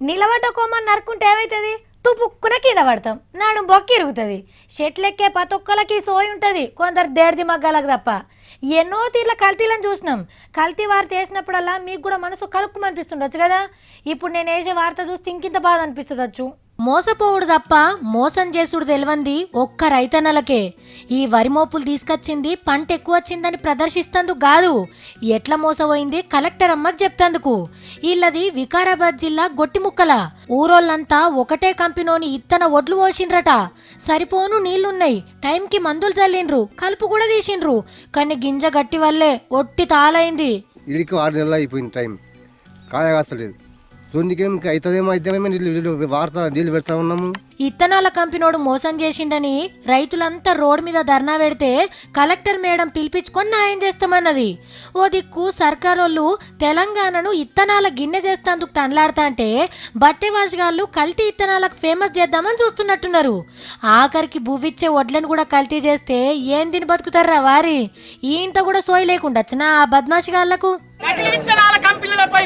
నిలబడ్డ కొమ్మని నరుకుంటే ఏమైతుంది? తుపుక్కున కింద పడతాం, నాడు బొక్కి ఇరుగుతుంది. చెట్లెక్కే ప్రతి ఒక్కలకి సోయి ఉంటుంది, కొందరు దేడిది మగ్గాలకు తప్ప. ఎన్నో తీర్ల కల్తీలను చూసినాం. కల్తీ వార్త వేసినప్పుడల్లా మీకు కూడా మనసు కలుక్కుమనిపిస్తుండొచ్చు కదా. ఇప్పుడు నేను వేసే వార్త చూస్తే ఇంకింత బాధ అనిపిస్తుందొచ్చు. మోసపోవుడు తప్ప మోసం చేసుడు తెలియంది ఒక్క రైతన్నలకే. ఈ వరి మోపులు తీసుకొచ్చింది పంట ఎక్కువ వచ్చిందని ప్రదర్శిస్తందుకు కాదు, ఎట్లా మోసపోయింది కలెక్టర్ అమ్మకి చెప్తందుకు. వీళ్ళది వికారాబాద్ జిల్లా గొట్టిముక్కల. ఊరోళ్ళంతా ఒకటే కంపెనీని ఇత్తన ఒడ్లు పోసిండ్రట. సరిపోను నీళ్లున్నాయి, టైంకి మందులు చల్లిండ్రు, కలుపు కూడా తీసిండ్రు. కానీ గింజ గట్టి వల్లే ఒట్టి తాలైంది. ఇడికి 6 నెలలు అయిపోయింది, టైం కాయ కాస్తలేదు. సొందికేం అవుతుందేమో అయితేమో నీళ్ళు పెడతా ఉన్నాము. ఇత్తనాల కంపెనోడు మోసం చేసిండని రైతులంతా రోడ్డు మీద ధర్నా పెడితే కలెక్టర్ మేడం పిలిపించుకొని న్యాయం చేస్తామన్నది. ఓ దిక్కు సర్కారోళ్ళు తెలంగాణను ఇత్తనాల గిన్నె చేస్తేందుకు తనలాడతా అంటే బట్టె వాసిగాళ్ళు కల్తీ ఇత్తనాలకు ఫేమస్ చేద్దామని చూస్తున్నట్టున్నారు. ఆఖరికి భూవిచ్చే వడ్లను కూడా కల్తీ చేస్తే ఏం తిని బతుకుతారా వారి? ఇంత కూడా సోయి లేకుండా ఆ బద్మాషిగాళ్లకు. నకిలీ విత్తనాల కంపెనీలపై